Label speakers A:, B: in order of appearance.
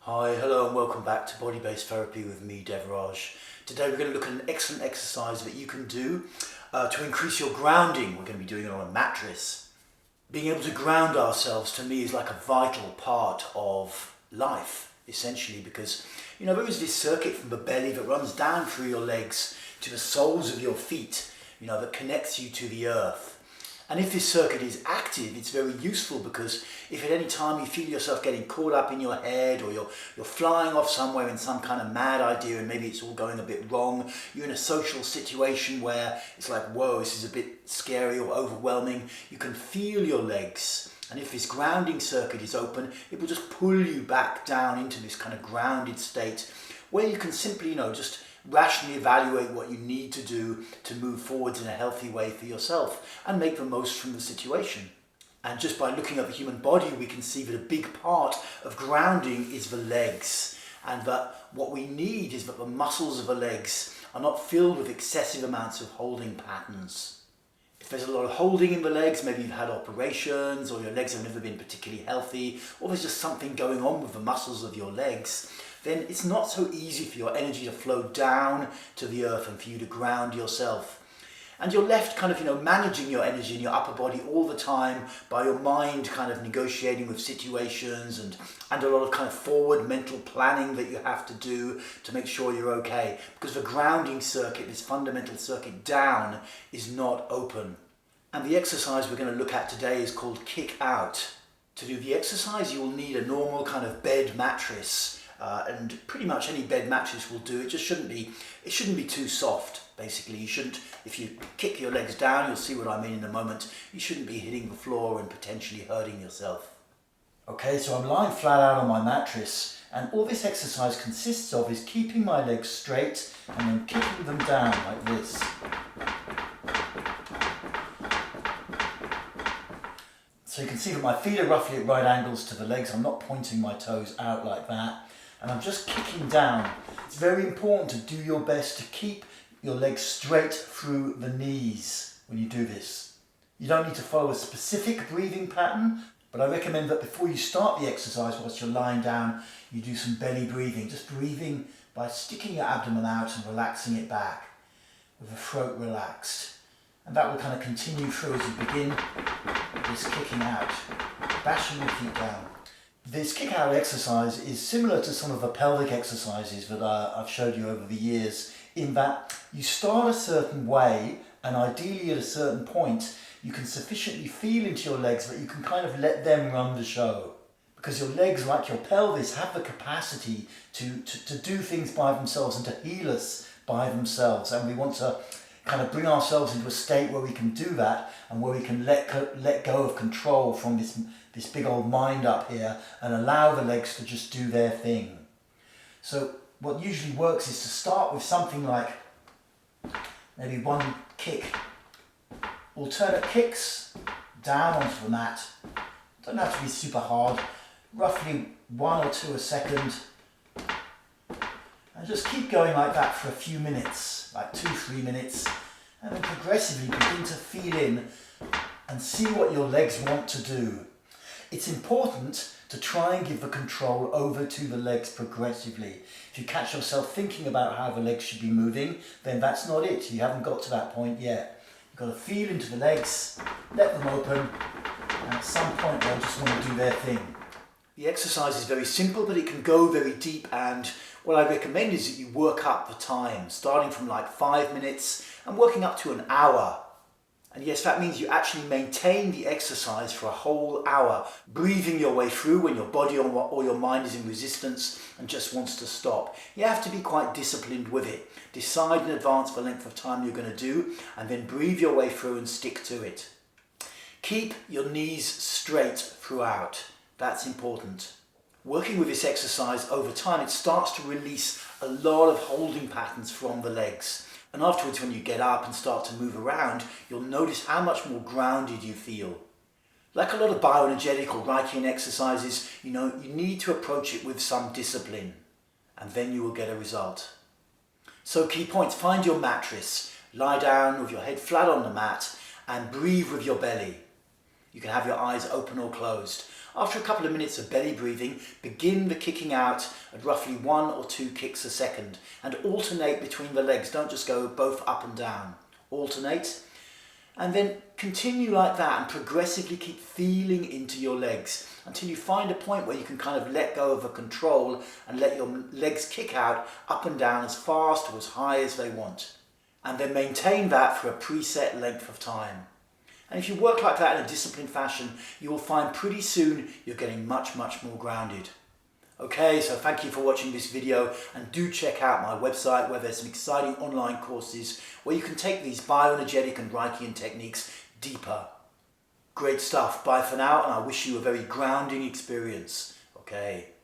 A: Hi, hello and welcome back to Body-Based Therapy with me, Devraj. Today we're going to look at an excellent exercise that you can do to increase your grounding. We're going to be doing it on a mattress. Being able to ground ourselves to me is like a vital part of life, essentially, because there is this circuit from the belly that runs down through your legs to the soles of your feet, that connects you to the earth. And if this circuit is active, it's very useful because if at any time you feel yourself getting caught up in your head or you're flying off somewhere in some kind of mad idea and maybe it's all going a bit wrong, you're in a social situation where it's like, whoa, this is a bit scary or overwhelming, you can feel your legs. And if this grounding circuit is open, it will just pull you back down into this kind of grounded state where you can simply, just rationally evaluate what you need to do to move forwards in a healthy way for yourself and make the most from the situation. And just by looking at the human body, we can see that a big part of grounding is the legs, and that what we need is that the muscles of the legs are not filled with excessive amounts of holding patterns. If there's a lot of holding in the legs, maybe you've had operations or your legs have never been particularly healthy, or there's just something going on with the muscles of your legs, then it's not so easy for your energy to flow down to the earth and for you to ground yourself. And you're left kind of, managing your energy in your upper body all the time by your mind kind of negotiating with situations and a lot of kind of forward mental planning that you have to do to make sure you're okay. Because the grounding circuit, this fundamental circuit down, is not open. And the exercise we're going to look at today is called kick out. To do the exercise, you will need a normal kind of bed mattress. And pretty much any bed mattress will do. It shouldn't be too soft, basically. You shouldn't, if you kick your legs down, you'll see what I mean in a moment, you shouldn't be hitting the floor and potentially hurting yourself. Okay, so I'm lying flat out on my mattress, and all this exercise consists of is keeping my legs straight and then kicking them down like this. So you can see that my feet are roughly at right angles to the legs. I'm not pointing my toes out like that. And I'm just kicking down. It's very important to do your best to keep your legs straight through the knees when you do this. You don't need to follow a specific breathing pattern, but I recommend that before you start the exercise, whilst you're lying down, you do some belly breathing. Just breathing by sticking your abdomen out and relaxing it back with the throat relaxed. And that will kind of continue through as you begin this kicking out, bashing your feet down. This kick out exercise is similar to some of the pelvic exercises that I've showed you over the years, in that you start a certain way and ideally at a certain point you can sufficiently feel into your legs that you can kind of let them run the show. Because your legs, like your pelvis, have the capacity to do things by themselves and to heal us by themselves, and we want to kind of bring ourselves into a state where we can do that and where we can let go of control from this big old mind up here and allow the legs to just do their thing. So what usually works is to start with something like maybe one kick, alternate kicks down onto the mat. Don't have to be super hard, roughly 1 or 2 a second. And just keep going like that for a few minutes, like 2-3 minutes, and then progressively begin to feel in and see what your legs want to do. It's important to try and give the control over to the legs progressively. If you catch yourself thinking about how the legs should be moving, then that's not it. You haven't got to that point yet. You've got to feel into the legs, let them open, and at some point they'll just want to do their thing. The exercise is very simple, but it can go very deep, and what I recommend is that you work up the time, starting from like 5 minutes and working up to an hour. And yes, that means you actually maintain the exercise for a whole hour, breathing your way through when your body or your mind is in resistance and just wants to stop. You have to be quite disciplined with it. Decide in advance the length of time you're going to do, and then breathe your way through and stick to it. Keep your knees straight throughout. That's important. Working with this exercise over time, it starts to release a lot of holding patterns from the legs. And afterwards, when you get up and start to move around, you'll notice how much more grounded you feel. Like a lot of bioenergetic or Reichian exercises, you need to approach it with some discipline, and then you will get a result. So key points: find your mattress, lie down with your head flat on the mat, and breathe with your belly. You can have your eyes open or closed. After a couple of minutes of belly breathing, begin the kicking out at roughly 1 or 2 kicks a second and alternate between the legs. Don't just go both up and down. Alternate. And then continue like that and progressively keep feeling into your legs until you find a point where you can kind of let go of the control and let your legs kick out up and down as fast or as high as they want. And then maintain that for a preset length of time. And if you work like that in a disciplined fashion, you will find pretty soon you're getting much more grounded. Okay, so thank you for watching this video, and do check out my website where there's some exciting online courses where you can take these bioenergetic and Reichian techniques deeper. Great stuff. Bye for now, and I wish you a very grounding experience. Okay.